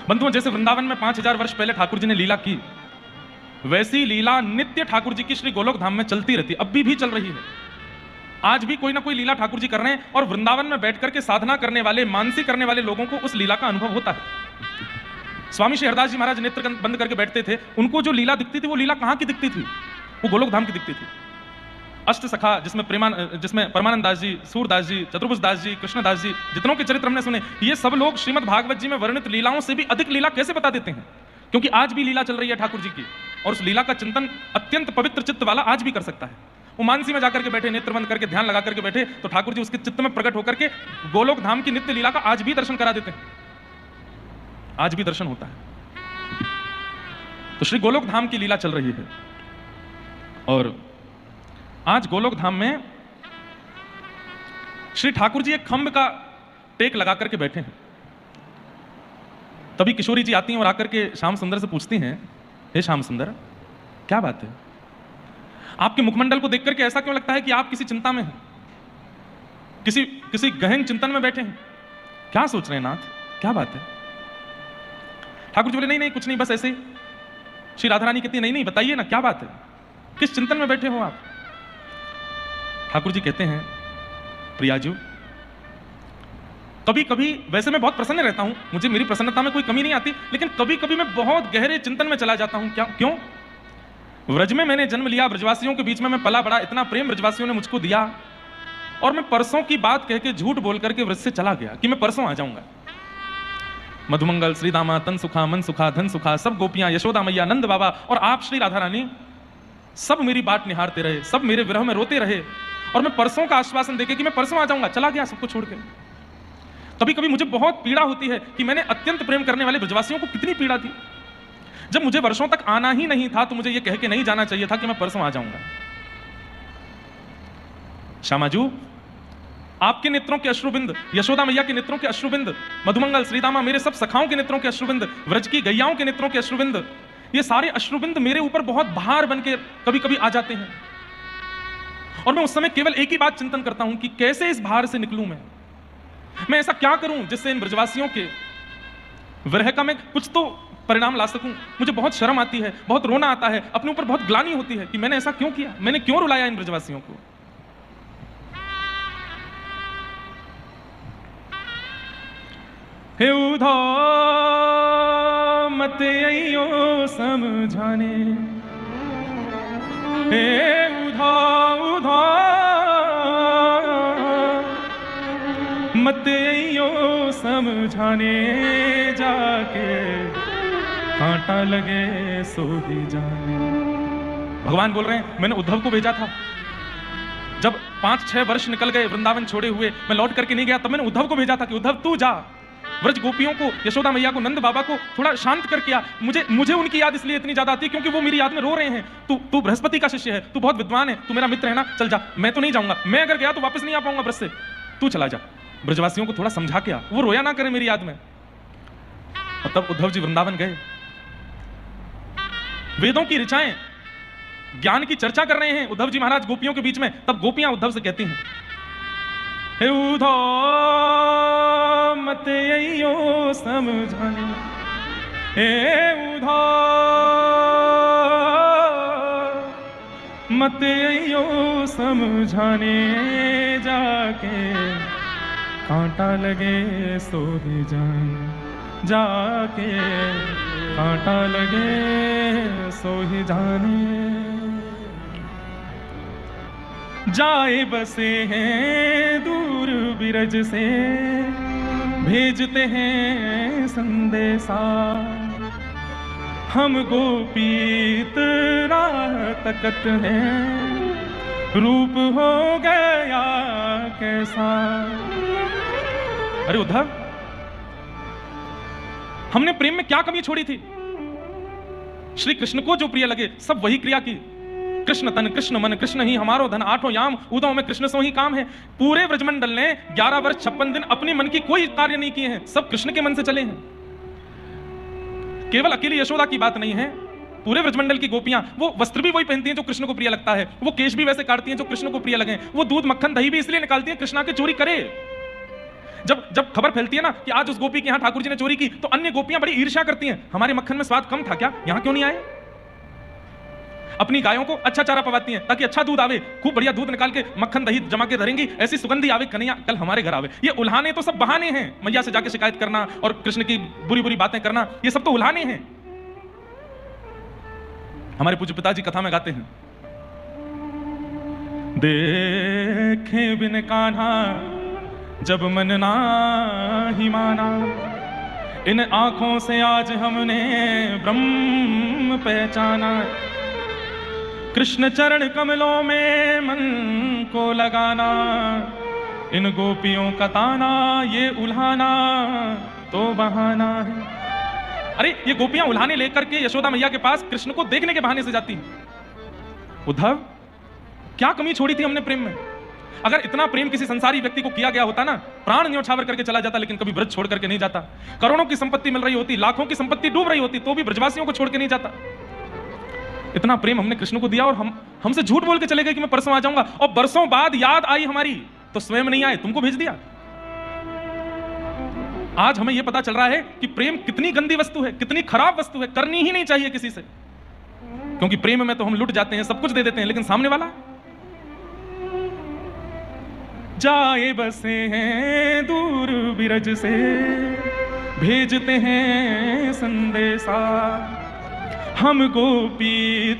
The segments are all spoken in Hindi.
बंधुओं, जैसे वृंदावन में 5000 वर्ष पहले ठाकुर जी ने लीला की, वैसी लीला नित्य ठाकुर जी की श्री गोलोक धाम में चलती रहती, अभी भी चल रही है। आज भी कोई ना कोई लीला ठाकुर जी कर रहे हैं और वृंदावन में बैठ करके साधना करने वाले, मानसी करने वाले लोगों को उस लीला का अनुभव होता है। स्वामी श्री हरदास जी महाराज नेत्र बंद करके बैठते थे, उनको जो लीला दिखती थी वो लीला कहां की दिखती थी? वो गोलोक धाम की दिखती थी। अष्ट सखा जिसमें परमानंद दास जी, सूरदास जी, चतुर्भुज दास जी, कृष्णदास जी, जितनों के चरित्र हमने सुने, ये सब लोग श्रीमद् भागवत जी में वर्णित लीलाओं से भी अधिक लीला कैसे बता देते हैं? क्योंकि आज भी लीला चल रही है ठाकुर जी की, और उस लीला का चिंतन अत्यंत पवित्र चित्त वाला आज भी कर सकता है। वो मानसी में जाकर के बैठे, नेत्र बंद करके ध्यान लगा करके बैठे, तो ठाकुर जी उसके चित्त में प्रकट होकर के गोलोक धाम की नित्य लीला का आज भी दर्शन करा देते हैं, आज भी दर्शन होता है। तो श्री गोलोक धाम की लीला चल रही है, और आज गोलोक धाम में श्री ठाकुर जी एक खंभ का टेक लगा करके बैठे हैं। तभी किशोरी जी आती हैं और आकर के श्याम सुंदर से पूछती हैं, हे श्याम सुंदर, क्या बात है? आपके मुखमंडल को देख करके ऐसा क्यों लगता है कि आप किसी चिंता में हैं, किसी गहन चिंतन में बैठे हैं? क्या सोच रहे हैं नाथ, क्या बात है? ठाकुर जी बोले, नहीं नहीं कुछ नहीं, बस ऐसे ही। श्री राधा रानी कहती है, नहीं नहीं बताइए ना, क्या बात है, किस चिंतन में बैठे हो आप? ठाकुर जी कहते हैं, प्रियाजू, कभी कभी वैसे मैं बहुत प्रसन्न रहता हूं, मुझे मेरी प्रसन्नता में कोई कमी नहीं आती, लेकिन कभी कभी मैं बहुत गहरे चिंतन में चला जाता हूं। क्यों? व्रज में मैंने जन्म लिया, ब्रजवासियों के बीच में मैं पला बड़ा, इतना प्रेम ब्रजवासियों ने मुझको दिया, और मैं परसों की बात कह के झूठ बोल करके व्रज से चला गया कि मैं परसों आ जाऊंगा। मधुमंगल, श्रीदामा, तन सुखा, मन सुखा, धन सुखा, सब गोपियां, यशोदा मैया, नंद बाबा और आप श्री राधा रानी सब मेरी बात निहारते रहे, सब मेरे विरह में रोते रहे, और मैं परसों का आश्वासन देके कि मैं परसों आ जाऊंगा, चला गया सबको छोड़ के। कभी कभी मुझे बहुत पीड़ा होती है कि मैंने अत्यंत प्रेम करने वाले ब्रजवासियों को कितनी पीड़ा दी। जब मुझे वर्षों तक आना ही नहीं था तो मुझे यह कह के नहीं जाना चाहिए था कि मैं परसों आ जाऊंगा। श्यामाजू, आपके नेत्रों के अश्रुबिंद, यशोदा मैया के नेत्रों के अश्रुबिंद, मधुमंगल, श्रीदामा, मेरे सब सखाओं के नेत्रों के अश्रुबिंद, व्रज की गैयाओं के नेत्रों के अश्रुबिंद, ये सारे अश्रुबिंद मेरे ऊपर बहुत भार बन के कभी कभी आ जाते हैं, और मैं उस समय केवल एक ही बात चिंतन करता हूं कि कैसे इस भार से निकलूं। मैं ऐसा क्या करूं जिससे इन ब्रजवासियों के विरह का मैं कुछ तो परिणाम ला सकूं। मुझे बहुत शर्म आती है, बहुत रोना आता है, अपने ऊपर बहुत ग्लानि होती है कि मैंने ऐसा क्यों किया, मैंने क्यों रुलाया इन ब्रजवासियों को। हे उधो मत अइयो समझाने, हे उधो उधो मत अइयो समझाने, जाके कांटा लगे सो ही जाने। भगवान बोल रहे हैं, मैंने उद्धव को भेजा था, जब 5-6 वर्ष निकल गए वृंदावन छोड़े हुए, मैं लौट करके नहीं गया, तब मैंने उद्धव को भेजा था कि उद्धव तू जा, व्रज गोपियों को, यशोदा मैया को, नंद बाबा को थोड़ा शांत करके आ। मुझे उनकी याद इसलिए इतनी ज्यादा आती है क्योंकि वो मेरी याद में रो रहे हैं। तू बृहस्पति का शिष्य है, तू बहुत विद्वान है, तू मेरा मित्र है ना, चल जा। मैं तो नहीं जाऊंगा, मैं अगर गया तो वापस नहीं आ पाऊंगा व्रज से, तू चला जा। ब्रजवासियों को थोड़ा समझा के आ, वो रोया ना करे मेरी याद में। और तब उद्धव जी वृंदावन गए, वेदों की ऋचाएं, ज्ञान की चर्चा कर रहे हैं उद्धव जी महाराज गोपियों के बीच में। तब गोपियां उद्धव से कहती हैं, हे उद्धव मत अइयो समझाने, हे उद्धव मत अइयो समझाने, जाके कांटा लगे सो ही जाने, जाके कांटा लगे सो ही जाने। जाए बसे हैं दूर बिरज से, भेजते हैं संदेशा, हम गोपीत राह तकत हैं, रूप हो गया कैसा। अरे उद्धव, हमने प्रेम में क्या कमी छोड़ी थी? श्री कृष्ण को जो प्रिय लगे सब वही क्रिया की। कृष्ण तन कृष्ण मन कृष्ण ही हमारो धन, आठों याम उदों में कृष्ण सो ही काम है। पूरे ब्रजमंडल ने 11 वर्ष 56 दिन अपने मन की कोई कार्य नहीं किए हैं, सब कृष्ण के मन से चले हैं। केवल अकेली यशोदा की बात नहीं है, पूरे ब्रजमंडल की गोपियां वो वस्त्र भी वही पहनती हैं जो कृष्ण को प्रिय लगता है, वो केश भी वैसे काटती हैं जो कृष्ण को प्रिय लगे, वो दूध मक्खन दही भी इसलिए निकालती हैं कृष्णा के चोरी करे। जब जब खबर फैलती है ना कि आज उस गोपी के यहाँ ठाकुर जी ने चोरी की, तो अन्य गोपियां बड़ी ईर्ष्या करती हैं, हमारे मक्खन में स्वाद कम था क्या, यहाँ क्यों नहीं आए। अपनी गायों को अच्छा चारा पवाती हैं ताकि अच्छा दूध आवे, खूब बढ़िया दूध निकाल के मक्खन दही जमा के धरेंगी, ऐसी सुगंधी आवे कन्हैया कल हमारे घर आवे। ये उल्हाने तो सब बहाने हैं, मैया से जाके शिकायत करना और कृष्ण की बुरी बुरी बातें करना, ये सब तो उल्हाने हैं। हमारे पूज्य पिताजी कथा में गाते हैं, देखे बिन कान्हा जब मन ना ही माना, इन आंखों से आज हमने ब्रह्म पहचाना, कृष्ण चरण कमलों में मन को लगाना, इन गोपियों का ताना ये उल्हाना तो बहाना है। अरे ये गोपियां उल्हाने लेकर के यशोदा मैया के पास कृष्ण को देखने के बहाने से जाती हैं। उद्धव, क्या कमी छोड़ी थी हमने प्रेम में। अगर इतना प्रेम किसी संसारी व्यक्ति को किया गया होता ना, प्राण न्योछावर करके चला जाता, लेकिन कभी ब्रज छोड़ करके नहीं जाता। करोड़ों की संपत्ति मिल रही होती, लाखों की संपत्ति डूब रही होती, तो भी ब्रजवासियों को छोड़ के नहीं जाता। इतना प्रेम हमने कृष्ण को दिया और हमसे झूठ बोल के चले गए कि मैं परसों आ जाऊंगा, और बरसों बाद याद आई हमारी तो स्वयं नहीं आए, तुमको भेज दिया। आज हमें यह पता चल रहा है कि प्रेम कितनी गंदी वस्तु है, कितनी खराब वस्तु है, करनी ही नहीं चाहिए किसी से। क्योंकि प्रेम में तो हम लुट जाते हैं, सब कुछ दे देते हैं, लेकिन सामने वाला जाए बसे हैं दूर बिरज से, भेजते हैं संदेशा, हम गोपी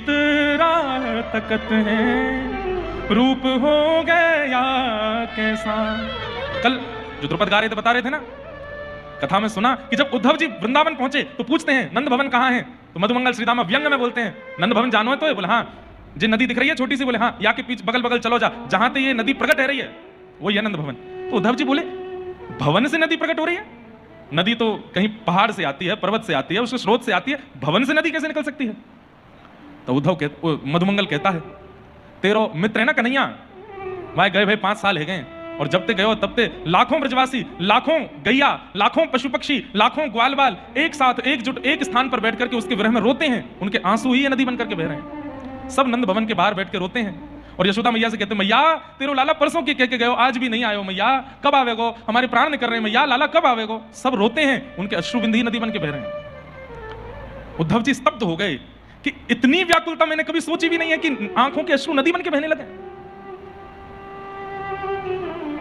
राह तकत हैं, रूप हो गया कैसा। कल जो द्रुपद गा रहे थे बता रहे थे ना, कथा में सुना कि जब उद्धव जी वृंदावन पहुंचे तो पूछते हैं नंद भवन कहाँ है, तो मधुमंगल श्रीदामा व्यंग में बोलते हैं नंद भवन जानो है, तो बोले हाँ। जी नदी दिख रही है छोटी सी, बोले हाँ। या के पीछे बगल बगल चलो जा, जहां से ये नदी प्रकट है रही है वो ये नंद भवन। तो उद्धव जी बोले भवन से नदी प्रकट हो रही है, नदी तो कहीं पहाड़ से आती है, पर्वत से आती है, उसके स्रोत से आती है, भवन से नदी कैसे निकल सकती है। तो मधुमंगल कहता है तेरो मित्र है ना कन्हैया, वहां गए भाई 5 साल है गए, और जब ते गए तब ते लाखों ब्रजवासी, लाखों गैया, लाखों पशु पक्षी, लाखों ग्वाल बाल एक साथ एकजुट एक स्थान पर बैठ करके उसके विरह में रोते हैं, उनके आंसू ही ये नदी बन करके बह रहे हैं। सब नंद भवन के बाहर बैठ के रोते हैं और यशोदा मैया से कहते हैं मैया तेरो लाला परसों के कह के गए, आज भी नहीं आयो, मैया कब आवेगो, हमारे प्राण निकल रहे हैं, मैया लाला कब आवेगो। सब रोते हैं, उनके अश्रुबिंदी नदी बन के बह रहे हैं। उद्धव जी स्तब्ध हो गए कि इतनी व्याकुलता मैंने कभी सोची भी नहीं है कि आंखों के अश्रु नदी बन के बहने लगे।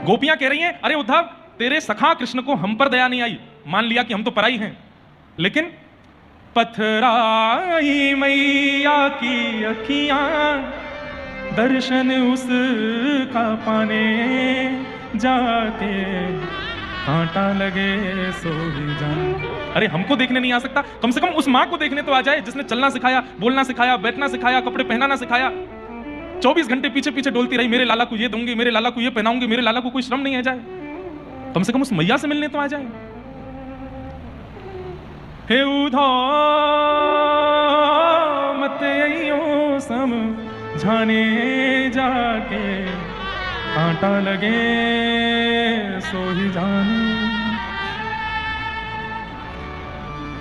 गोपियां कह रही हैं अरे उद्धव तेरे सखा कृष्ण को हम पर दया नहीं आई, मान लिया कि हम तो पराई हैं, लेकिन पथराई मैया की अखियां दर्शन उसका पाने जाके कांटा लगे सो ही जान। अरे हमको देखने नहीं आ सकता, कम से कम उस माँ को देखने तो आ जाए जिसने चलना सिखाया, बोलना सिखाया, बैठना सिखाया, कपड़े पहनाना सिखाया। 24 घंटे पीछे पीछे डोलती रही, मेरे लाला को ये दूंगी, मेरे लाला को ये पहनाऊंगी, मेरे लाला को कोई श्रम नहीं आ जाए, कम से कम उस मैया से मिलने तो आ जाए। हे उधो मत आइयो समझाने जाके कांटा लगे सो ही जाने।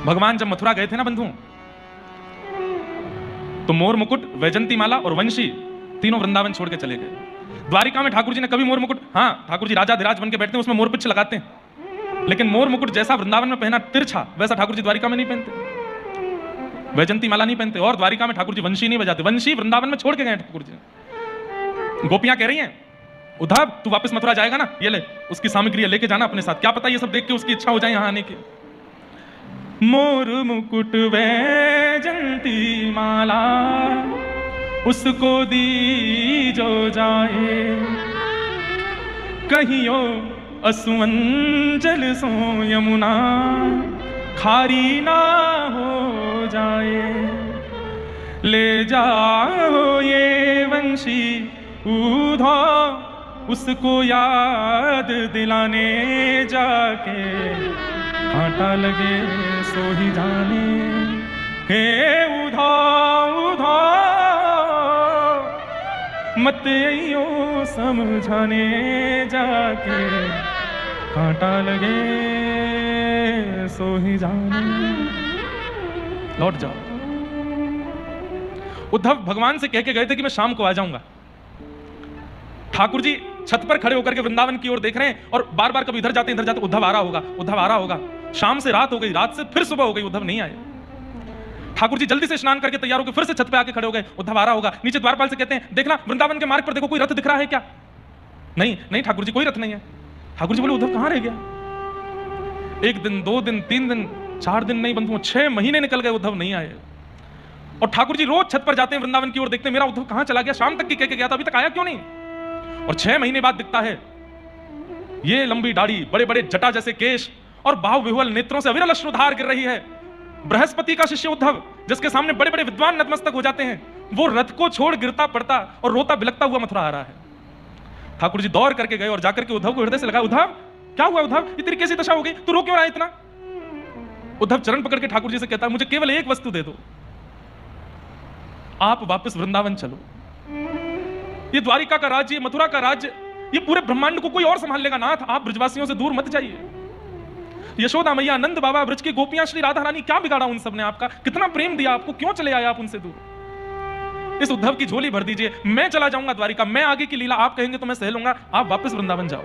भगवान जब मथुरा गए थे ना बंधु, तो मोर मुकुट, वैजंती माला और वंशी तीनों वृंदावन छोड़ के चले गए। द्वारिका में ठाकुर जी ने कभी मोर मुकुट, हाँ ठाकुर जी राजाधिराज बन के बैठते हैं, उसमें मोर पिच्छ लगाते हैं, लेकिन मोर मुकुट जैसा वृंदावन में पहना तिरछा, वैसा ठाकुर जी द्वारिका में नहीं पहनते। वैजंती माला नहीं पहनते, और द्वारिका में ठाकुर जी वंशी नहीं बजाते, वंशी वृंदावन में छोड़ के गए ठाकुर जी। गोपियां कह रही हैं उद्धव तू वापस मथुरा जाएगा ना, ये ले उसकी सामग्री लेके जाना अपने साथ, क्या पता ये सब देख के उसकी इच्छा हो जाए यहाँ आने की। मोर मुकुट वैजंती माला उसको दी जो जाए, कहियो असुअंजल सो यमुना खारी ना हो जाए। ले जाओ ये वंशी उधो उसको याद दिलाने जाके कांटा लगे सो ही जाने। हे उधो उधो मत आइयो समझाने जाके कांटा लगे सो ही जाने। लौट जाओ। उद्धव भगवान से कह के गए थे कि मैं शाम को आ जाऊंगा। ठाकुर जी छत पर खड़े होकर के वृंदावन की ओर देख रहे हैं और बार बार कभी इधर जाते उद्धव आ रहा होगा, उद्धव आ रहा होगा। शाम से रात हो गई, रात से फिर सुबह हो गई, उद्धव नहीं आए। ठाकुर जी जल्दी से स्नान करके तैयार होकर फिर से छत पे आके खड़े हो गए, उद्धव आ रहा होगा। नीचे द्वारपाल से कहते हैं, देखना वृंदावन के मार्ग पर देखो कोई रथ दिख रहा है क्या? नहीं नहीं ठाकुर जी, कोई रथ नहीं है। ठाकुर जी बोले, उद्धव कहां रह गया? 1 दिन 2 दिन 3 दिन 4 दिन नहीं बंधुओं, 6 महीने निकल गए, उद्धव नहीं आए। और ठाकुर जी रोज छत पर जाते हैं, वृंदावन की ओर देखते हैं, मेरा उद्धव कहां चला गया? शाम तक की कह के गया था, अभी तक आया क्यों नहीं? और 6 महीने बाद दिखता है, ये लंबी दाढ़ी, बड़े बड़े जटा जैसे केश और बाहुविह्वल नेत्रों से अविरल अश्रुधार गिर रही है। बृहस्पति का शिष्य उद्धव, जिसके सामने बड़े बड़े विद्वान नतमस्तक हो जाते हैं, वो रथ को छोड़ गिरता पड़ता और रोता बिलकता हुआ मथुरा आ रहा है। ठाकुर जी दौड़ करके गए और जाकर के उद्धव को हृदय से लगा, उद्धव क्या हुआ? उद्धव ये तेरी कैसी दशा हो गई? तू रो क्यों रहा है इतना? उद्धव चरण पकड़ के ठाकुर जी से कहता है, मुझे केवल एक वस्तु दे दो, आप वापस वृंदावन चलो। ये द्वारिका का राज्य, मथुरा का राज्य, ये पूरे ब्रह्मांड को कोई और संभाल लेगा। नाथ आप ब्रजवासियों से दूर मत जाइए। यशोदा मैया, नंद बाबा, ब्रज की गोपियां, श्री राधा रानी, क्या बिगाड़ा उन सब ने आपका? कितना प्रेम दिया आपको, क्यों चले आए आप उनसे दूर? इस उद्धव की झोली भर दीजिए, मैं चला जाऊंगा द्वारिका, मैं आगे की लीला आप कहेंगे तो मैं सह लूंगा, आप वापस वृंदावन जाओ।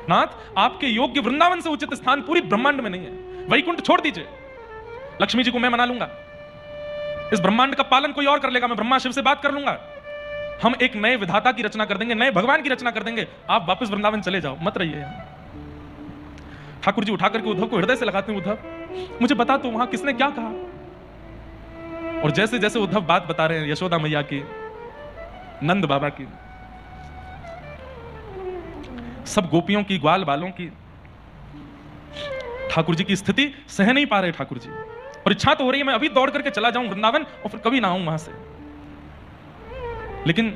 नाथ आपके योग्य वृंदावन से उचित स्थान पूरी ब्रह्मांड में नहीं है, वैकुंठ छोड़ दीजिए। लक्ष्मी जी को मैं मना लूंगा, इस ब्रह्मांड का पालन कोई और कर लेगा, मैं ब्रह्मा शिव से बात कर लूंगा, हम एक नए विधाता की रचना कर देंगे, नए भगवान की रचना कर देंगे, आप वापस वृंदावन चले जाओ, मत रहिए यहां। ठाकुर जी उठा करके उद्धव को हृदय से लगाते हैं, उद्धव मुझे बता तो वहां किसने क्या कहा? और जैसे जैसे उद्धव बात बता रहे हैं यशोदा मैया की, नंद बाबा की, सब गोपियों की, ग्वाल बालों की, ठाकुर जी की स्थिति सह नहीं पा रहे ठाकुर जी, और इच्छा तो हो रही है मैं अभी दौड़ करके चला जाऊं वृंदावन और फिर कभी ना आऊं वहां से। लेकिन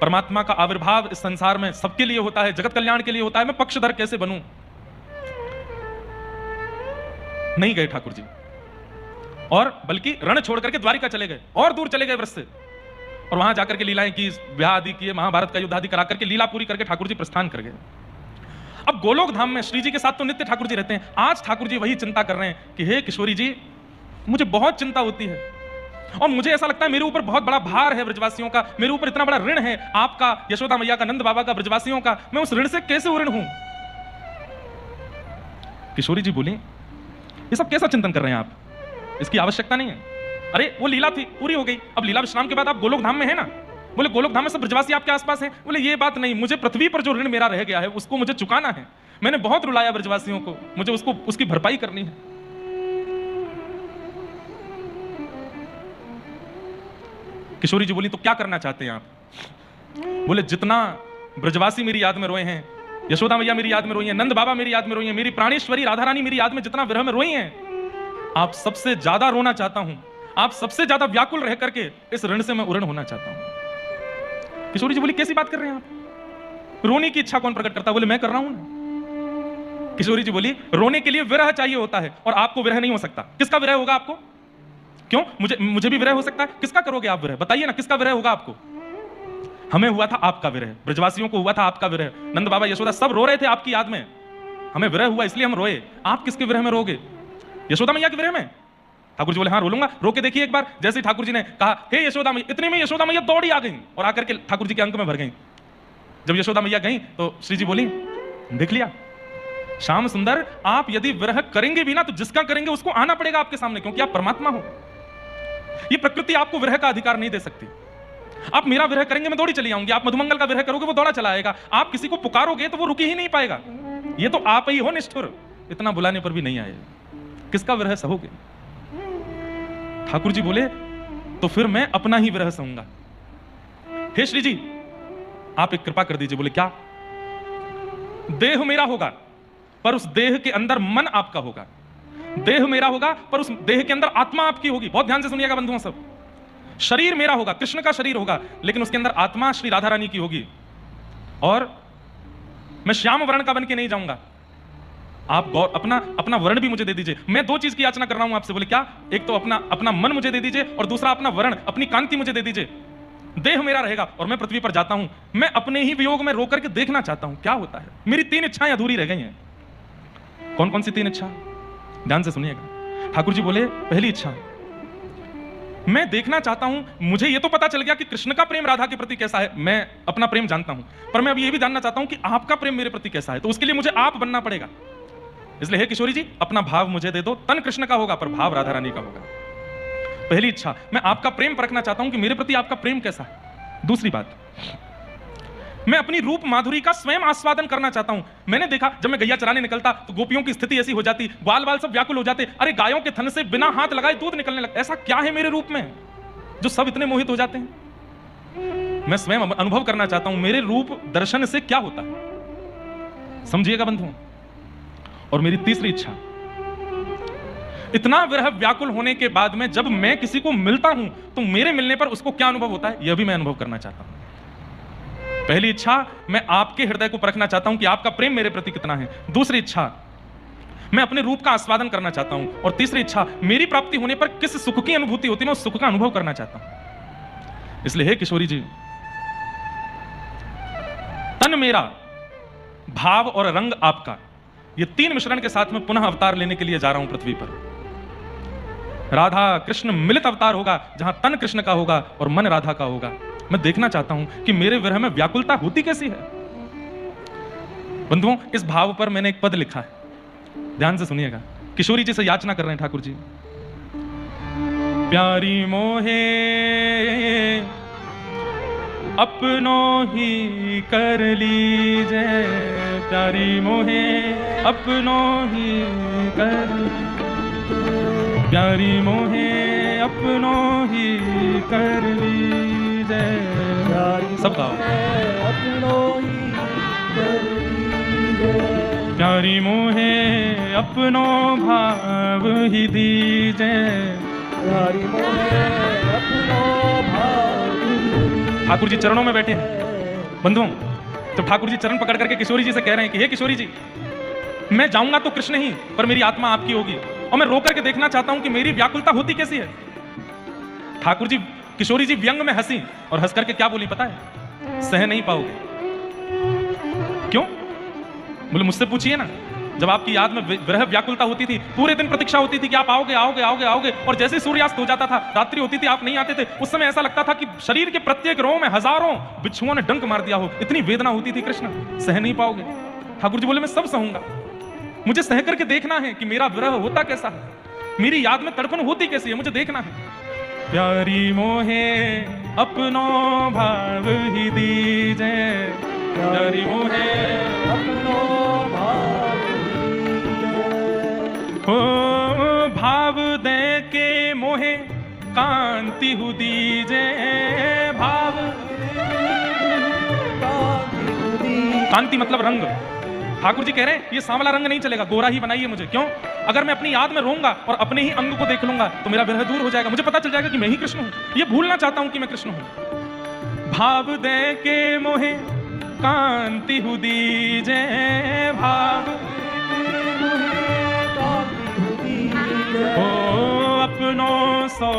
परमात्मा का आविर्भाव इस संसार में सबके लिए होता है, जगत कल्याण के लिए होता है, मैं पक्षधर कैसे बनूं? नहीं गए ठाकुर जी, और बल्कि रण छोड़ करके द्वारिका चले गए और दूर चले गए व्रज से, और वहां जाकर के लीलाएं की, ब्याह आदि किए, महाभारत का युद्ध आदि करा करके लीला पूरी करके ठाकुर जी प्रस्थान कर गए। अब गोलोक धाम में श्री जी के साथ तो नित्य ठाकुर जी रहते हैं, आज ठाकुर जी वही चिंता कर रहे हैं कि हे किशोरी जी, मुझे बहुत चिंता होती है और मुझे ऐसा लगता है मेरे ऊपर बहुत बड़ा भार है ब्रजवासियों का, मेरे ऊपर इतना बड़ा ऋण है आपका, यशोदा मैया का, नंद बाबा का, ब्रजवासियों का, मैं उस ऋण से कैसे उऋण हूं? किशोरी जी बोली, ये सब कैसा चिंतन कर रहे हैं आप? इसकी आवश्यकता नहीं है। अरे वो लीला थी, पूरी हो गई, अब लीला विश्राम के बाद आप गोलोक धाम में है ना। बोले गोलोक धाम में सब ब्रजवासी आपके आसपास हैं। बोले ये बात नहीं, मुझे पृथ्वी पर जो ऋण मेरा रह गया है उसको मुझे चुकाना है, मैंने बहुत रुलाया ब्रजवासियों को, मुझे उसको उसकी भरपाई करनी है। किशोरी जी बोली, तो क्या करना चाहते हैं आप? बोले जितना ब्रजवासी मेरी याद में रोए हैं, यशोदा मैया मेरी याद में रोई हैं, नंद बाबा मेरी याद में रोई हैं, मेरी प्राणेश्वरी राधा रानी मेरी याद में जितना विरह में रोई हैं, आप सबसे ज्यादा रोना चाहता हूं, आप सबसे ज्यादा व्याकुल रह करके इस ऋण से मैं उऋण होना चाहता हूं। किशोरी जी बोली, कैसी बात कर रहे हैं आप? रोने की इच्छा कौन प्रकट करता? बोले मैं कर रहा हूं ना। किशोरी जी बोली, रोने के लिए विरह चाहिए होता है और आपको विरह नहीं हो सकता। किसका विरह होगा आपको? क्यों? मुझे भी विरह हो सकता है। किसका करोगे आप विरह? बताइए ना, किसका विरह होगा आपको? हमें हुआ था आपका विरह, ब्रजवासियों को हुआ था आपका विरह, नंद बाबा यशोदा सब रो रहे थे आपकी याद में, हमें विरह हुआ इसलिए हम रोए। आप किसके विरह में रोगे? यशोदा मैया के विरह में? ठाकुर जी बोले हाँ रो लूंगा, रो के देखिए एक बार। जैसे ठाकुर जी ने कहा हे यशोदा मैया, इतने में यशोदा मैया दौड़ी आ गई और आकर के ठाकुर जी के अंक में भर गई। जब यशोदा मैया गई तो श्री जी बोली, देख लिया श्याम सुंदर, आप यदि विरह करेंगे भी ना तो जिसका करेंगे उसको आना पड़ेगा आपके सामने, क्योंकि आप परमात्मा हो। ये प्रकृति आपको विरह का अधिकार नहीं दे सकती। आप मेरा विरह करेंगे मैं दौड़ी चली आऊंगी, आप मधुमंगल का विरह करोगे वो दौड़ा चला आएगा, आप किसी को पुकारोगे तो वो रुकी ही नहीं पाएगा। ये तो आप ही हो निष्ठुर, इतना बुलाने पर भी नहीं आए, किसका विरह सहोगे? ठाकुर जी बोले तो फिर मैं अपना ही विरह सहूंगा। हे श्री जी आप एक कृपा कर दीजिए। बोले क्या? देह मेरा होगा पर उस देह के अंदर मन आपका होगा, देह मेरा होगा पर उस देह के अंदर आत्मा आपकी होगी। बहुत ध्यान से सुनिएगा बंधुओं सब। शरीर मेरा होगा, कृष्ण का शरीर होगा, लेकिन उसके अंदर आत्मा श्री राधा रानी की होगी। और मैं श्याम वर्ण का बन के नहीं जाऊंगा, आप अपना वर्ण भी मुझे दे दीजिए। मैं दो चीज की याचना कर रहा हूं आपसे। बोले क्या? एक तो अपना मन मुझे दे दीजिए और दूसरा अपना वर्ण, अपनी कांति मुझे दे दीजिए। देह मेरा रहेगा और मैं पृथ्वी पर जाता हूं, मैं अपने ही वियोग में रो करके देखना चाहता हूं क्या होता है। मेरी 3 इच्छाएं अधूरी रह गई हैं। कौन कौन सी 3 इच्छा? ध्यान से सुनिएगा। ठाकुर जी बोले पहली इच्छा, मैं देखना चाहता हूं, मुझे ये तो पता चल गया कि कृष्ण का प्रेम राधा के प्रति कैसा है, मैं अपना प्रेम जानता हूं, पर मैं अब ये भी जानना चाहता हूं कि आपका प्रेम मेरे प्रति कैसा है। तो उसके लिए मुझे आप बनना पड़ेगा। इसलिए हे किशोरी जी, अपना भाव मुझे दे दो। तन कृष्ण का होगा पर भाव राधा रानी का होगा। पहली इच्छा, मैं आपका प्रेम परखना चाहता हूं कि मेरे प्रति आपका प्रेम कैसा है। दूसरी बात, मैं अपनी रूप माधुरी का स्वयं आस्वादन करना चाहता हूं। मैंने देखा जब मैं गैया चराने निकलता तो गोपियों की स्थिति ऐसी हो जाती, ग्वाल बाल सब व्याकुल हो जाते, अरे गायों के थन से बिना हाथ लगाए दूध निकलने लगता। ऐसा क्या है मेरे रूप में जो सब इतने मोहित हो जाते हैं? मैं स्वयं अनुभव करना चाहता हूं मेरे रूप दर्शन से क्या होता है। समझिएगा बंधुओं। और मेरी तीसरी इच्छा, इतना विरह व्याकुल होने के बाद में जब मैं किसी को मिलता हूं तो मेरे मिलने पर उसको क्या अनुभव होता है, यह भी मैं अनुभव करना चाहता हूं। पहली इच्छा, मैं आपके हृदय को परखना चाहता हूं कि आपका प्रेम मेरे प्रति कितना है। दूसरी इच्छा, मैं अपने रूप का आस्वादन करना चाहता हूं। और तीसरी इच्छा, मेरी प्राप्ति होने पर किस सुख की अनुभूति होती है, मैं उस सुख का अनुभव करना चाहता हूं। इसलिए हे किशोरी जी, तन मेरा, भाव और रंग आपका, ये तीन मिश्रण के साथ में पुनः अवतार लेने के लिए जा रहा हूं पृथ्वी पर। राधा कृष्ण मिलित अवतार होगा, जहां तन कृष्ण का होगा और मन राधा का होगा। मैं देखना चाहता हूं कि मेरे विरह में व्याकुलता होती कैसी है। बंधुओं, इस भाव पर मैंने एक पद लिखा है, ध्यान से सुनिएगा। किशोरी जी से याचना कर रहे हैं ठाकुर जी। प्यारी मोहे अपनों ही कर लीजे, प्यारी मोहे अपनों ही कर, प्यारी मोहे अपनों ही कर लीजे। सब गाओ। प्यारी मोहे अपनों भाव ही दीजे, प्यारी मोहे अपनों भाव। ठाकुर जी चरणों में बैठे हैं बंधुओं। तो ठाकुर जी चरण पकड़ करके किशोरी जी से कह रहे हैं कि हे किशोरी जी, मैं जाऊंगा तो कृष्ण ही, पर मेरी आत्मा आपकी होगी। और मैं रो करके देखना चाहता हूं कि मेरी व्याकुलता होती कैसी है। ठाकुर जी, किशोरी जी व्यंग में हंसी और हंस करके क्या बोली पता है? सह नहीं पाओगे। क्यों? बोले मुझसे पूछिए ना। जब आपकी याद में विरह व्याकुलता होती थी, पूरे दिन प्रतीक्षा होती थी कि आप आओगे आओगे आओगे आओगे, और जैसे सूर्यास्त हो जाता था, रात्रि होती थी, आप नहीं आते थे, उस समय ऐसा लगता था कि शरीर के प्रत्येक रोम में हजारों बिच्छुओं ने डंक मार दिया हो। इतनी वेदना होती थी कृष्ण, सह नहीं पाओगे। ठाकुर जी बोले मैं सब सहूंगा, मुझे सह करके देखना है कि मेरा विरह होता कैसा है, मेरी याद में तड़पन होती कैसी है, मुझे देखना है। प्यारी मोहे अपनों भाव ही दीजे, प्यारी मोहे अपनों भाव हो, भाव दे के मोहे कांति हु दीजे, भाव कांति मतलब रंग। ठाकुर जी कह रहे हैं ये सांवला रंग नहीं चलेगा, गोरा ही बनाइए मुझे। क्यों? अगर मैं अपनी याद में रोऊंगा और अपने ही अंग को देख लूंगा तो मेरा विरह दूर हो जाएगा, मुझे पता चल जाएगा कि मैं ही कृष्ण हूं। ये भूलना चाहता हूं कि मैं कृष्ण हूं। भाव दे के मोहे कांति हु दीजे, भाव ओ अपनों सो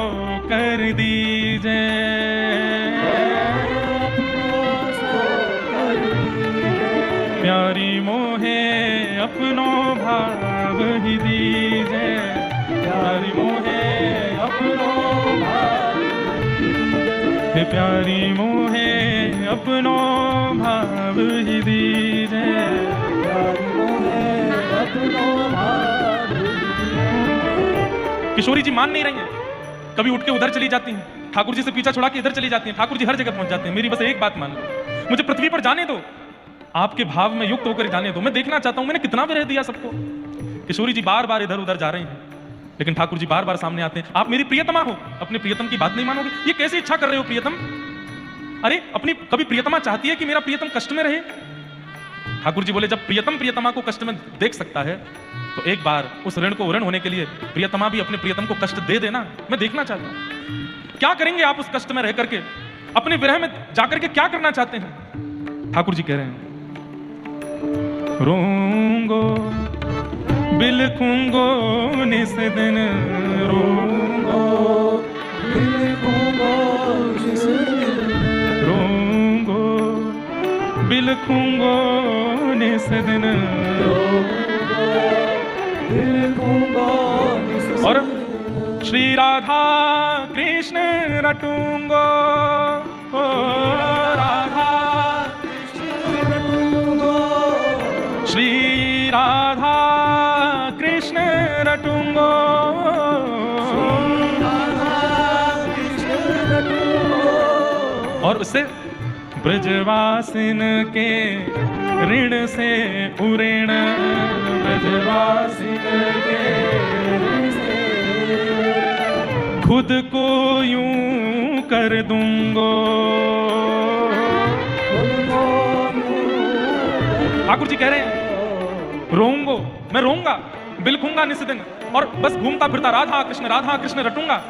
कर दीजे, प्यारी मोहे अपनों भाव ही दीजे, प्यारी मोहे अपनों भाव, प्यारी मोहे अपनों भाव ही दीजे, प्यारी मोहे अपनों भाव। किशोरी जी मान नहीं रही हैं, कभी उठ के उधर चली जाती हैं, ठाकुर जी से पीछा छुड़ा के इधर चली जाती हैं। ठाकुर जी हर जगह पहुंच जाते हैं। मेरी बस एक बात मान लो, मुझे पृथ्वी पर जाने दो, आपके भाव में युक्त होकर जाने दो। मैं देखना चाहता हूं मैंने कितना विरह दिया सबको। किशोरी जी बार बार इधर उधर जा रहे हैं, लेकिन ठाकुर जी बार बार सामने आते हैं। आप मेरी प्रियतमा हो, अपने प्रियतम की बात नहीं मानोगे? ये कैसी इच्छा कर रहे हो प्रियतम? अरे अपनी कभी प्रियतमा चाहती है कि मेरा प्रियतम कष्ट में रहे? ठाकुर जी बोले जब प्रियतम प्रियतमा को कष्ट में देख सकता है तो एक बार उस ऋण को ऋण होने के लिए प्रियतमा भी अपने प्रियतम को कष्ट दे देना। मैं देखना चाहता हूं क्या करेंगे आप उस कष्ट में रह करके, अपने विरह में जाकर के क्या करना चाहते हैं। ठाकुर जी कह रहे हैं रोंगो बिलखूंगो निस दिन, रोंगो बिलखूंगो निस दिन, रोंगो बिलखूंगो निस दिन, और श्री राधा कृष्ण रटूंगो, ओ राधा कृष्ण रटूंगो, श्री राधा कृष्ण रटूंगो, और उससे ब्रजवासिन के ऋण से उऋण, ब्रजवासिन के ऋण से खुद को यूं कर दूंगो। ठाकुर जी कह रहे हैं रोऊंगो, मैं रोऊंगा, बिलखूंगा निस दिन, और बस घूमता फिरता राधा कृष्ण रटूंगा।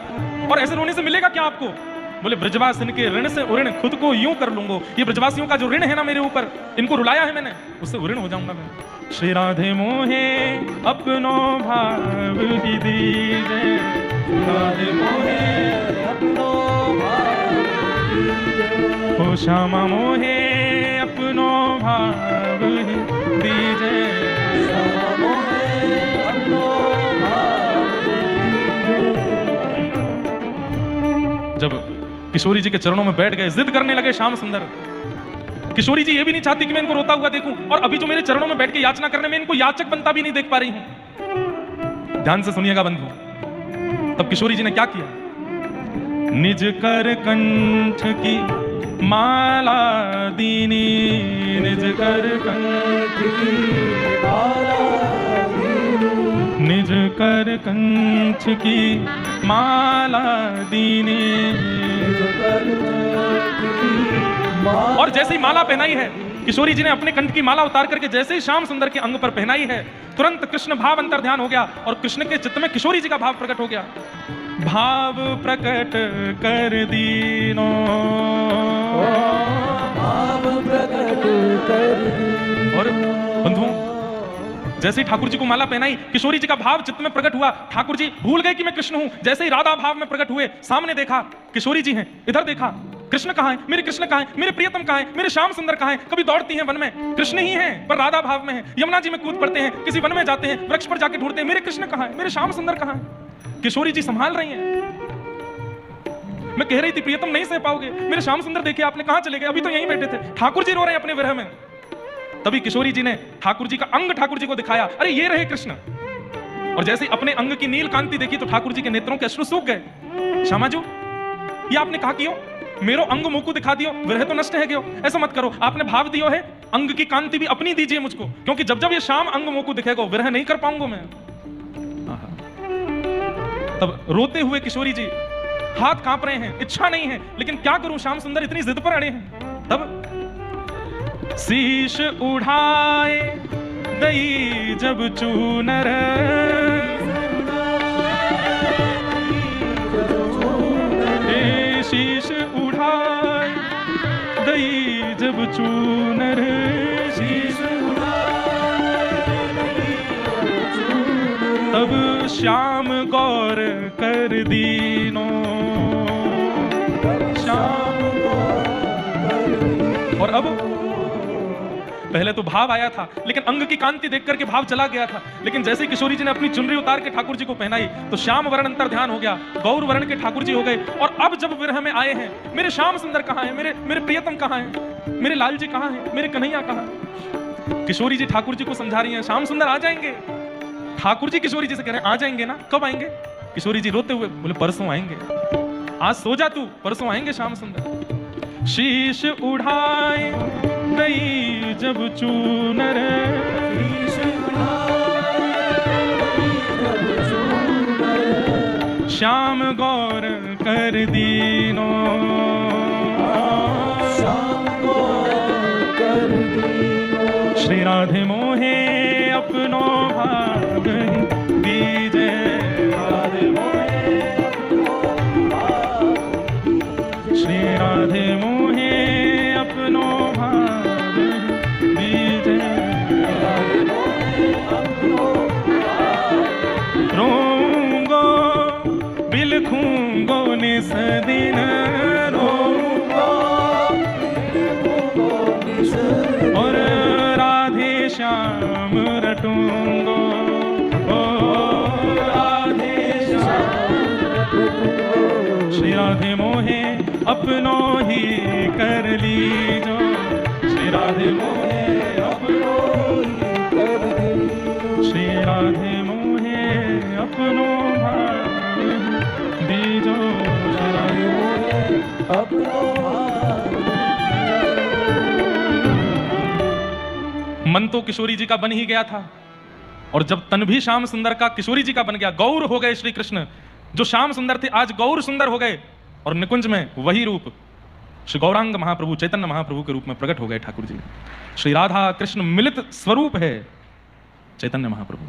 और ऐसे रोने से मिलेगा क्या आपको? बोले ब्रजवासिन के ऋण से उऋण खुद को यूं कर लूंगो। ये ब्रजवासियों का जो ऋण है ना मेरे ऊपर, इनको रुलाया है मैंने, उससे उऋण हो जाऊंगा मैं। श्री राधे मोहे अपनो भाव ही दीजे, राधे मोहे अपनो भाव दीजे, ओ श्यामा मोहे अपनो भाव ही दीजे, श्यामा मोहे अपनो भाव दीजे। जब किशोरी जी के चरणों में बैठ गए, जिद करने लगे श्याम सुंदर। किशोरी जी ये भी नहीं चाहती कि मैं इनको रोता हुआ देखूं, और अभी जो मेरे चरणों में बैठ के याचना करने में इनको याचक बनता भी नहीं देख पा रही हूं। ध्यान से सुनिएगा बंधु। तब किशोरी जी ने क्या किया? निज कर कंठ की माला दीनी, निज कर कंठ की माला दीनी, निज कर कंठ की माला दीनी। और जैसे ही माला पहनाई है, किशोरी जी ने अपने कंठ की माला उतार करके जैसे ही श्याम सुंदर के अंग पर पहनाई है, तुरंत कृष्ण भाव अंतर ध्यान हो गया, और कृष्ण के चित्त में किशोरी जी का भाव प्रकट हो गया। भाव प्रकट कर दीनो, भाव प्रकट कर दीनो। और बंधुओं, जैसे ही ठाकुर जी को माला पहनाई, किशोरी जी का भाव चित्त में प्रकट हुआ। ठाकुर जी भूल गए कि मैं कृष्ण हूं। जैसे ही राधा भाव में प्रकट हुए, सामने देखा किशोरी जी हैं, इधर देखा कृष्ण कहाँ है, मेरे कृष्ण कहाँ है, मेरे प्रियतम कहाँ है, मेरे श्याम सुंदर कहाँ है। कभी दौड़ती हैं वन में, कृष्ण ही हैं पर राधा भाव में है। यमुना जी में कूद पड़ते हैं, किसी वन में जाते हैं, वृक्ष पर जाके ढूंढते हैं, मेरे कृष्ण कहाँ है, मेरे श्याम सुंदर कहाँ है। किशोरी जी संभाल रही हैं। मैं कह रही थी प्रियतम नहीं सह पाओगे, मेरे श्याम सुंदर देखे आपने, कहाँ चले गए, अभी तो यहीं बैठे थे। ठाकुर जी रो रहे हैं अपने विरह में। तभी किशोरी जी ने ठाकुर जी का अंग ठाकुर जी को दिखाया, अरे ये रहे कृष्ण। और जैसे अपने अंग की नील कांति देखी तो ठाकुर जी के नेत्रों के अश्रु सूख गए। श्यामाजू, ये आपने कहा कियो, मेरो अंग मुकु दिखा दियो, विरह तो नष्ट है गयो। ऐसा मत करो, आपने भाव दियो है, अंग की कांति भी अपनी दीजिए मुझको, क्योंकि जब जब ये श्याम अंग मुकु दिखेगा विरह नहीं कर पाऊंगा मैं। तब रोते हुए किशोरी जी हाथ कांप रहे हैं, इच्छा नहीं है, लेकिन क्या करूं, श्याम सुंदर इतनी जिद पर अड़े हैं। तब शीश उठाए दई जब चूनर, शीश उठाए दई जब चूनर, शीश तब श्याम गौर कर दीनो, श्याम गौर कर दीनो। और अब पहले तो भाव आया था, लेकिन अंग की कांति देख करके भाव चला गया था। लेकिन जैसे ही किशोरी जी ने अपनी चुनरी उतार के ठाकुर जी को पहनाई तो श्याम वर्ण अंतर ध्यान हो गया, गौर वर्ण के ठाकुर जी हो गए। और अब जब विरह में आए हैं, मेरे श्याम सुंदर कहाँ हैं, मेरे प्रियतम कहाँ हैं, मेरे लाल जी कहाँ हैं, मेरे कन्हैया कहाँ। किशोरी जी ठाकुर जी को समझा रही हैं, श्याम सुंदर आ जाएंगे। ठाकुर जी किशोरी जी से कह रहे हैं, आ जाएंगे ना, कब आएंगे? किशोरी जी रोते हुए बोले, परसों आएंगे। आज सो जा तू, परसों आएंगे श्याम सुंदर। शीश उठाए दई जब चूनर, श्याम गौर कर दीनो, श्याम गौर कर दीनो। श्री राधे मोहे अपनो भाव दीजे, राधे मोहे अपनो भाव, श्री राधे मोहे अपनो भाव दीजे, राधे मोहे अपनो भाव। रोऊंगो बिलखूंगो निस दिन, रोऊंगो निस दिन, और राधे श्याम रटूंगो, ओ राधे श्याम राधे मोहे अपनो ही कर लीजो, श्री राधे मोहे अपनो ही कर लीजो, श्री राधे मोहे अपनो भाव दीजो, श्री राधे मोहे अपनो भाव। मन तो किशोरी जी का बन ही गया था, और जब तन भी श्याम सुंदर का किशोरी जी का बन गया, गौर हो गए श्री कृष्ण। जो श्याम सुंदर थे आज गौर सुंदर हो गए, और निकुंज में वही रूप श्री गौरांग महाप्रभु चैतन्य महाप्रभु के रूप में प्रकट हो गए ठाकुर जी। श्री राधा कृष्ण मिलित स्वरूप है चैतन्य महाप्रभु।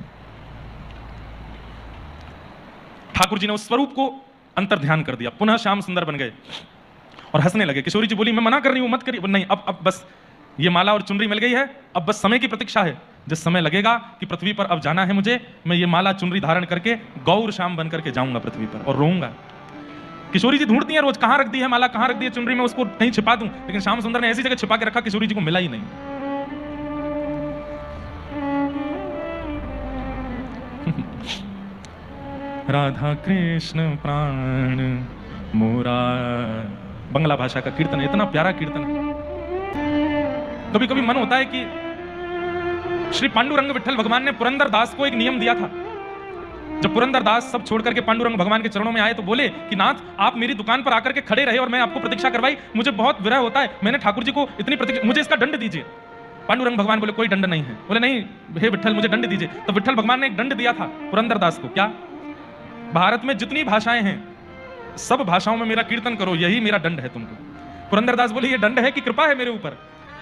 ठाकुर जी ने उस स्वरूप को अंतर ध्यान कर दिया, पुनः श्याम सुंदर बन गए और हंसने लगे। किशोरी जी बोली मैं मना कर रही हूं, मत करिए। नहीं, अब बस ये माला और चुनरी मिल गई है, अब बस समय की प्रतीक्षा है। जिस समय लगेगा कि पृथ्वी पर अब जाना है मुझे, मैं ये माला चुनरी धारण करके गौर श्याम बन करके जाऊंगा पृथ्वी पर और रोऊंगा। किशोरी जी ढूंढती हैं रोज, कहां रख दी है माला, कहां रख दी है चुनरी, में उसको कहीं छिपा दूं, लेकिन श्याम सुंदर ने ऐसी जगह छिपा के रखा किशोरी जी को मिला ही नहीं। राधा कृष्ण प्राण मोरा, बंगला भाषा का कीर्तन है, इतना प्यारा कीर्तन है। कभी कभी मन होता है कि श्री पांडुरंग विठल भगवान ने पुरंदर दास को एक नियम दिया था। जब पुरंदर दास सब छोड़ करके पांडुरंग भगवान के चरणों में आए तो बोले कि नाथ आप मेरी दुकान पर आकर के खड़े रहे और मैं आपको प्रतीक्षा करवाई, मुझे बहुत विरह होता है, मैंने ठाकुर जी को इतनी प्रतीक्षा, मुझे इसका दंड दीजिए। पांडुरंग भगवान बोले कोई दंड नहीं है। बोले नहीं हे विठल मुझे दंड दीजिए। तो विठल भगवान ने एक दंड दिया था पुरंदर दास को, क्या? भारत में जितनी भाषाएं हैं सब भाषाओं में मेरा कीर्तन करो, यही मेरा दंड है तुमको। पुरंदर दास बोले ये दंड है कि कृपा है मेरे ऊपर?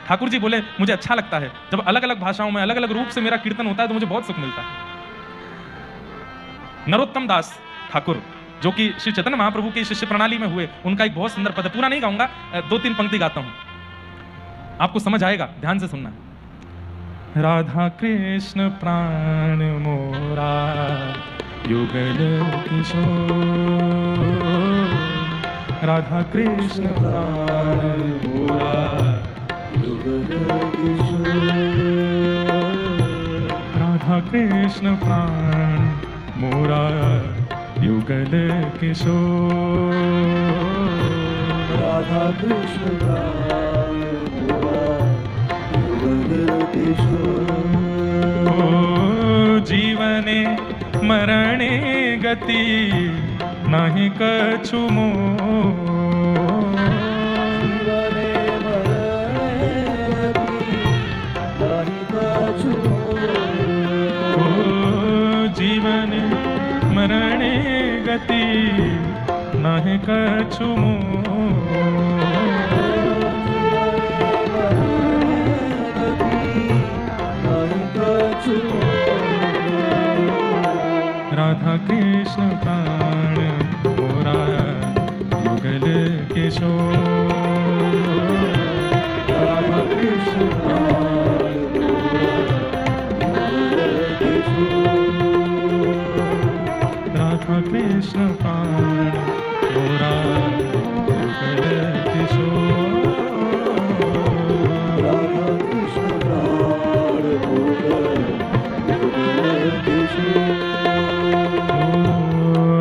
ठाकुर जी बोले मुझे अच्छा लगता है जब अलग अलग भाषाओं में अलग अलग रूप से मेरा कीर्तन होता है तो मुझे बहुत सुख मिलता है। नरोत्तम दास ठाकुर जो कि श्री चैतन्य महाप्रभु की शिष्य प्रणाली में हुए, उनका एक बहुत सुंदर पद है, पूरा नहीं गाऊंगा, 2-3 पंक्ति गाता हूं, आपको समझ आएगा, ध्यान से सुनना। राधा कृष्ण प्राण मोरा युगल किशोर, राधा कृष्ण प्राण मोरा राधा कृष्ण प्राण मोरा युगल किशोर, राधा कृष्ण प्राण मोरा युगल किशोर। जीवने मरणे गति नहीं कछु मोह, जीवन मरणे गति नहीं कछु मोह, राधा कृष्ण प्राण मोरा युगल किशोर, राधा कृष्ण कृष्ण प्राण मोरा युगल किशोर, राधा कृष्ण प्राण युगल किशोर,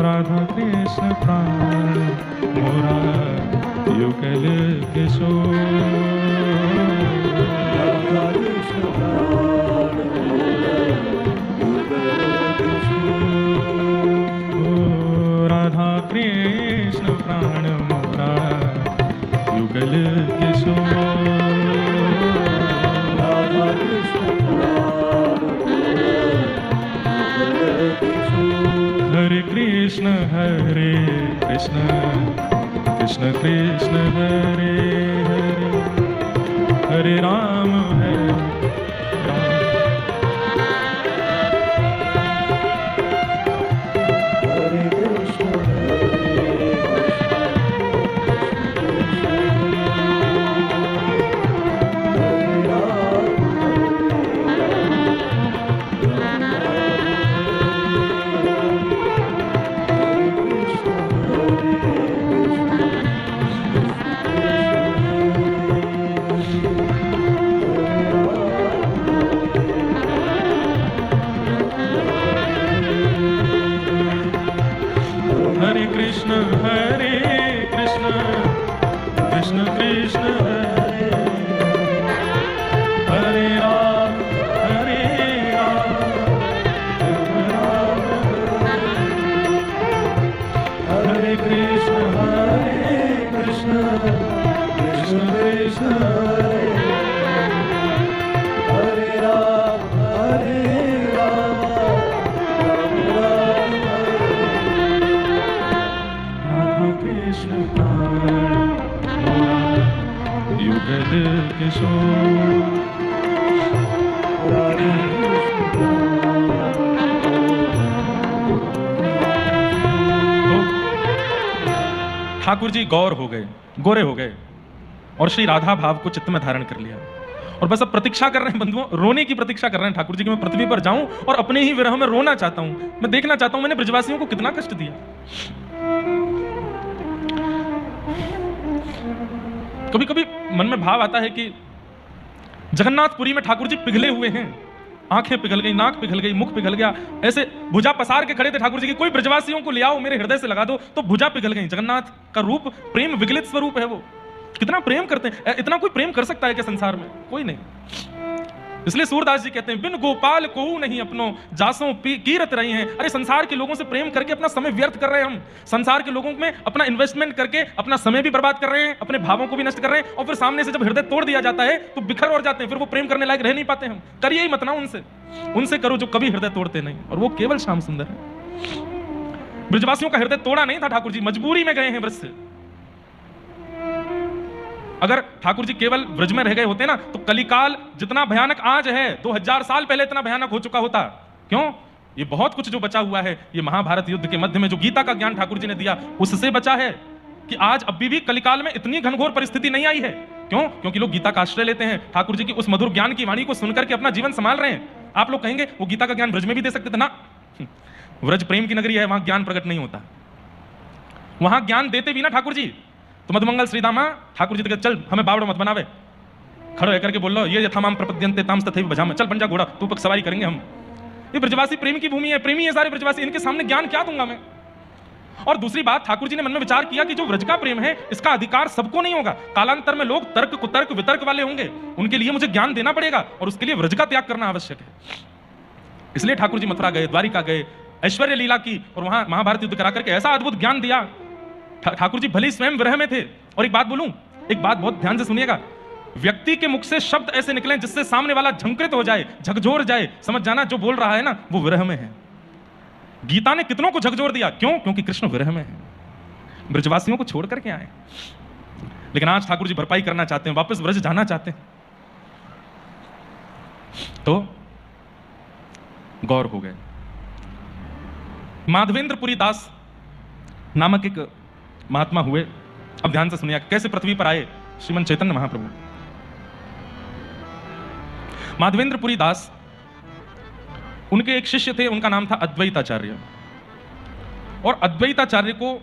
राधा कृष्ण प्राण मोरा युगल किशोर, राधा कृष्ण प्राण राधा कृष्ण प्राण मोरा युगल किशोर, राधा कृष्ण प्राण युगल किशोर। हरे कृष्ण कृष्ण कृष्ण हरे हरे, हरे राम कृष्ण कृष्ण हरे राम हरे राम राम हरे कृष्ण कृष्ण कृष्ण हरे राम राम राम कृष्ण युगल किशोर ठाकुर जी गौर हो गए, गोरे हो गए और श्री राधा भाव को चित्त में धारण कर लिया और बस अब प्रतीक्षा कर रहे हैं बंधुओं, रोने की प्रतीक्षा कर रहे हैं ठाकुर जी कि मैं पृथ्वी पर जाऊं और अपने ही विरह में रोना चाहता हूं, मैं देखना चाहता हूं मैंने ब्रजवासियों को कितना कष्ट दिया। कभी कभी मन में भाव आता है कि जगन्नाथपुरी में ठाकुर जी पिघले हुए हैं, आंखें पिघल गई, नाक पिघल गई, मुख पिघल गया, ऐसे भुजा पसार के खड़े थे ठाकुर जी की, कोई ब्रजवासियों को ले आओ मेरे हृदय से लगा दो, तो भुजा पिघल गई। जगन्नाथ का रूप प्रेम विगलित स्वरूप है, वो कितना प्रेम करते हैं, इतना कोई प्रेम कर सकता है क्या संसार में? कोई नहीं। इसलिए सूरदास जी कहते हैं बिन गोपाल को नहीं अपनो जासों कीरत रही हैं। अरे संसार के लोगों से प्रेम करके अपना समय व्यर्थ कर रहे हैं हम, संसार के लोगों में अपना इन्वेस्टमेंट करके अपना समय भी बर्बाद कर रहे हैं, अपने भावों को भी नष्ट कर रहे हैं, और फिर सामने से जब हृदय तोड़ दिया जाता है तो बिखर और जाते हैं, फिर वो प्रेम करने लायक रह नहीं पाते हम। करिए ही मत ना उनसे करो जो कभी हृदय तोड़ते नहीं, और वो केवल श्याम सुंदर है। ब्रजवासियों का हृदय तोड़ा नहीं था ठाकुर जी, मजबूरी में गए हैं ब्रज से। अगर ठाकुर जी केवल ब्रज में रह गए होते ना तो कलिकाल जितना भयानक आज है 2000 साल पहले इतना भयानक हो चुका होता। क्यों? ये बहुत कुछ जो बचा हुआ है, ये महाभारत युद्ध के मध्य में जो गीता का ज्ञान ठाकुर जी ने दिया उससे बचा है कि आज अभी भी कलिकाल में इतनी घनघोर परिस्थिति नहीं आई है। क्यों? क्योंकि लोग गीता का आश्रय लेते हैं, ठाकुर जी की उस मधुर ज्ञान की वाणी को सुनकर के अपना जीवन संभाल रहे हैं। आप लोग कहेंगे वो गीता का ज्ञान ब्रज में भी दे सकते थे ना, ब्रज प्रेम की नगरी है, वहां ज्ञान प्रकट नहीं होता। वहां ज्ञान देते भी ना ठाकुर जी तो मधुमंगल श्रीदामा ठाकुर जी तो चल हमें बावड़ो मत बनावे, खड़ो होकर के बोल लो ये यथामाम प्रपद्यन्ते ताम तथैव भजामि, चल बन जा घोड़ा, तू पर सवारी करेंगे हम। ये ब्रजवासी प्रेम की भूमि है, प्रेमी है सारे ब्रजवासी, इनके सामने ज्ञान क्या दूंगा मैं? और दूसरी बात, ठाकुर जी ने मन में विचार किया कि जो ब्रज का प्रेम है इसका अधिकार सबको नहीं होगा, कालांतर में लोग तर्क कुतर्क वितर्क वाले होंगे, उनके लिए मुझे ज्ञान देना पड़ेगा और उसके लिए ब्रज का त्याग करना आवश्यक है। इसलिए ठाकुर जी मथुरा गए, द्वारिका गए, ऐश्वर्य लीला की और वहां महाभारत युद्ध करा करके ऐसा अद्भुत ज्ञान दिया। ठाकुर जी भले ही स्वयं विरह में थे। और एक बात बोलूं, एक बात बहुत ध्यान से सुनिएगा, व्यक्ति के मुख से शब्द ऐसे निकले जिससे सामने वाला झंकृत हो जाए, झकझोर जाए, समझ जाना जो बोल रहा है ना वो विरह में है। गीता ने कितनों को झकझोर दिया, क्यों? क्योंकि कृष्ण विरह में है, ब्रजवासियों को छोड़ करके आए। लेकिन आज ठाकुर जी भरपाई करना चाहते हैं, वापस ब्रज जाना चाहते हैं, तो गौर हो गए। माधवेंद्रपुरी दास नामक एक महात्मा हुए। अब ध्यान से सुनिए कैसे पृथ्वी पर आए श्रीमन चैतन्य महाप्रभु। माधवेंद्रपुरी दास, उनके एक शिष्य थे, उनका नाम था अद्वैताचार्य, और अद्वैताचार्य को